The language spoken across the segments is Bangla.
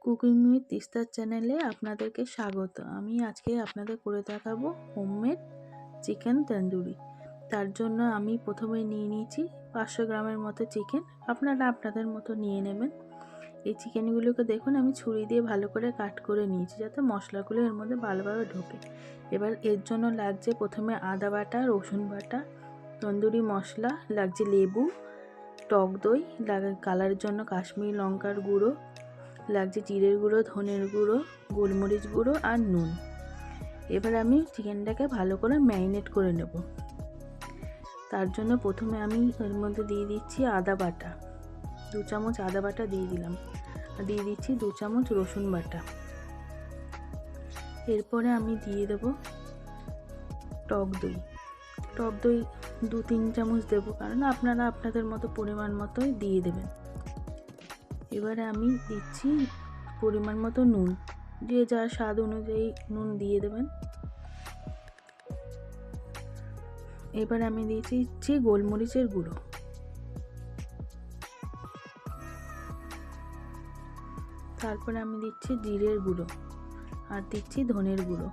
কুকিং উইথ তিস্তার চ্যানেলে আপনাদেরকে স্বাগত। আমি আজকে আপনাদের করে দেখাবো হোমমেড চিকেন তন্দুরি। তার জন্য আমি প্রথমে নিয়ে নিয়েছি 500 গ্রামের মতো চিকেন। আপনারা আপনাদের মতো নিয়ে নেবেন। এই চিকেনগুলোকে দেখুন আমি ছুরি দিয়ে ভালো করে কাট করে নিয়েছি, যাতে মশলাগুলো এর মধ্যে ভালোভাবে ঢোকে। এবার এর জন্য লাগছে প্রথমে আদা বাটা, রসুন বাটা, তন্দুরি মশলা, লাগছে লেবু, টক দই, কালারের জন্য কাশ্মীরি লঙ্কার গুঁড়ো, লাগছে জিরের গুঁড়ো, ধনের গুঁড়ো, গোলমরিচ গুঁড়ো আর নুন। এবার আমি চিকেনটাকে ভালো করে ম্যারিনেট করে নেব। তার জন্য প্রথমে আমি এর মধ্যে দিয়ে দিচ্ছি আদা বাটা, 2 চামচ আদা বাটা দিয়ে দিলাম, আর দিয়ে দিচ্ছি 2 চামচ রসুন বাটা। এরপরে আমি দিয়ে দেব টক দই। টক দই 2-3 চামচ দেবো, কারণ আপনারা আপনাদের মতো পরিমাণ মতোই দিয়ে দেবেন। এবারে আমি দিচ্ছি পরিমাণ মতো নুন, যে যার স্বাদ অনুযায়ী নুন দিয়ে দেবেন। এবার আমি দিচ্ছি গোলমরিচের গুঁড়ো, তারপরে আমি দিচ্ছি জিরের গুঁড়ো, আর দিচ্ছি ধনের গুঁড়ো।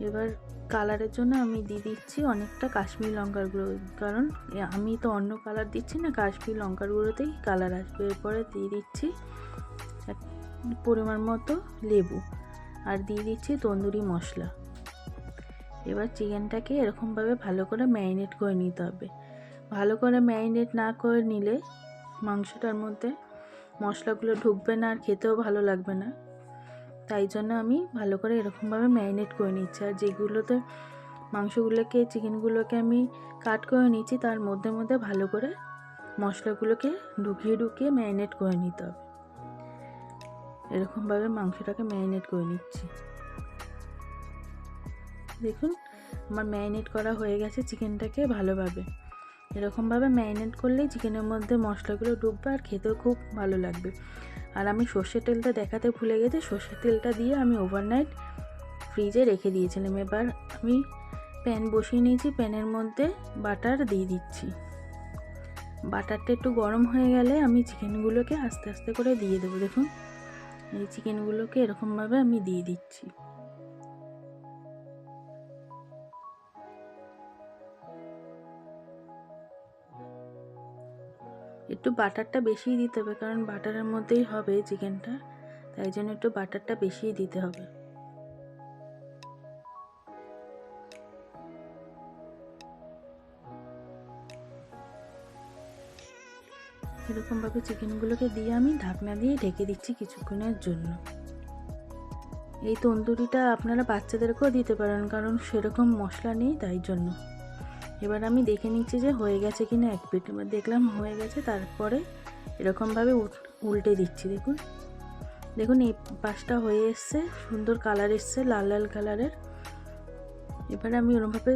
এবার কালারের জন্য আমি দিয়ে দিচ্ছি অনেকটা কাশ্মীরি লঙ্কার গুঁড়ো, কারণ আমি তো অন্য কালার দিচ্ছি না, কাশ্মীরি লঙ্কার গুঁড়োতেই কালার আসবে। এরপরে দিয়ে দিচ্ছি পরিমাণ মতো লেবু, আর দিয়ে দিচ্ছি তন্দুরি মশলা। এবার চিকেনটাকে এরকমভাবে ভালো করে ম্যারিনেট করে নিতে হবে। ভালো করে ম্যারিনেট না করে নিলে মাংসটার মধ্যে মশলাগুলো ঢুকবে না, আর খেতেও ভালো লাগবে না। তাই জন্য আমি ভালো করে এরকমভাবে ম্যারিনেট করে নিচ্ছি। আর যেগুলোতে মাংসগুলোকে, চিকেনগুলোকে আমি কাট করে নিচ্ছি, তার মধ্যে মধ্যে ভালো করে মশলাগুলোকে ঢুকিয়ে ম্যারিনেট করে নিতে হবে। এরকমভাবে মাংসটাকে ম্যারিনেট করে নিচ্ছি। দেখুন আমার ম্যারিনেট করা হয়ে গেছে চিকেনটাকে ভালোভাবে। এরকমভাবে ম্যারিনেট করলেই চিকেনের মধ্যে মশলাগুলো ঢুকবে, আর খেতেও খুব ভালো লাগবে। আর আমি সর্ষের তেলটা দেখাতে ভুলে গেছি, সর্ষের তেলটা দিয়ে আমি ওভারনাইট ফ্রিজে রেখে দিয়েছিলাম। এবার আমি প্যান বসিয়ে নিয়েছি, প্যানের মধ্যে বাটার দিয়ে দিচ্ছি। বাটারটা একটু গরম হয়ে গেলে আমি চিকেনগুলোকে আস্তে আস্তে করে দিয়ে দেবো। দেখুন এই চিকেনগুলোকে এরকমভাবে আমি দিয়ে দিচ্ছি। একটু বাটারটা বেশিই দিতে হবে, কারণ বাটারের মধ্যেই হবে চিকেনটা, তাই জন্য একটু বাটারটা বেশিই দিতে হবে। এরকমভাবে চিকেনগুলোকে দিয়ে আমি ঢাকনা দিয়ে ঢেকে দিচ্ছি কিছুক্ষণের জন্য। এই তন্দুরিটা আপনারা বাচ্চাদেরকেও দিতে পারেন, কারণ সেরকম মশলা নেই, তাই জন্য। এবার আমি দেখে নিচ্ছি যে হয়ে গেছে কিনা এক পিঠ। এবার দেখলাম হয়ে গেছে, তারপরে এরকমভাবে উল্টে দিচ্ছি। দেখুন এই পাশটা হয়ে এসছে, সুন্দর কালার এসছে, লাল লাল কালারের। এবার আমি ওরকমভাবে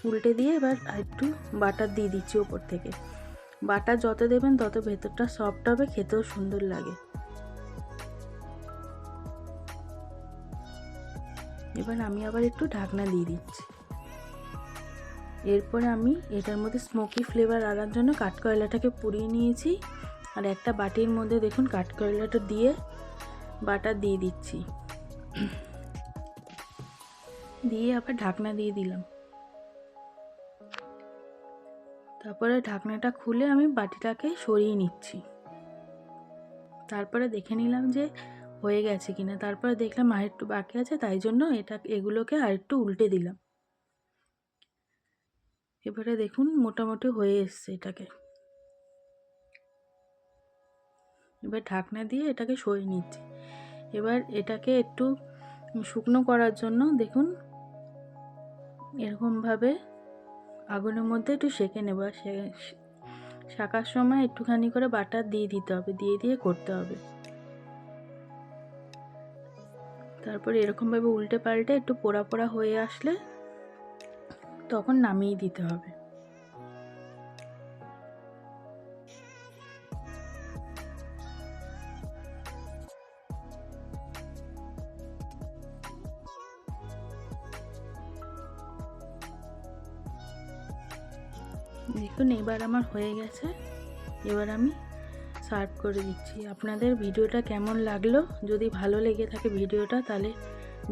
উল্টে দিয়ে এবার একটু বাটার দিয়ে দিচ্ছি ওপর থেকে। বাটার যত দেবেন তত ভেতরটা সফট হবে, খেতেও সুন্দর লাগে। এবার আমি আবার একটু ঢাকনা দিয়ে দিচ্ছি। এরপরে আমি এটার মধ্যে স্মোকি ফ্লেভার আনার জন্য কাঠকয়লাটাকে পুড়িয়ে নিয়েছি, আর একটা বাটির মধ্যে দেখুন কাঠকয়লাটা দিয়ে বাটার দিয়ে দিচ্ছি, দিয়ে আবার ঢাকনা দিয়ে দিলাম। তারপরে ঢাকনাটা খুলে আমি বাটিটাকে সরিয়ে নিচ্ছি। তারপরে দেখে নিলাম যে হয়ে গেছে কিনা। তারপরে দেখলাম আর একটু বাকি আছে, তাই জন্য এগুলোকে আর একটু উল্টে দিলাম। এবারে দেখুন মোটামুটি হয়ে এসছে এটাকে। এবার ঢাকনা দিয়ে এটাকে সরিয়ে নিচ্ছি। এবার এটাকে একটু শুকনো করার জন্য দেখুন এরকমভাবে আগুনের মধ্যে একটু সেঁকে নেব। আর শাকার সময় একটুখানি করে বাটার দিয়ে দিতে হবে, দিয়ে করতে হবে। তারপরে এরকমভাবে উল্টে পাল্টে একটু পোড়া পোড়া হয়ে আসলে তখন নামিয়ে দিতে হবে। দেখুন এবার আমার হয়ে গেছে। এবার আমি সার্ভ করে দিচ্ছি। আপনাদের ভিডিওটা কেমন লাগলো? যদি ভালো লেগে থাকে ভিডিওটা, তাহলে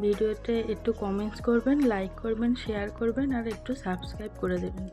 ভিডিওতে একটু কমেন্টস করবেন, লাইক করবেন, শেয়ার করবেন আর একটু সাবস্ক্রাইব করে দেবেন।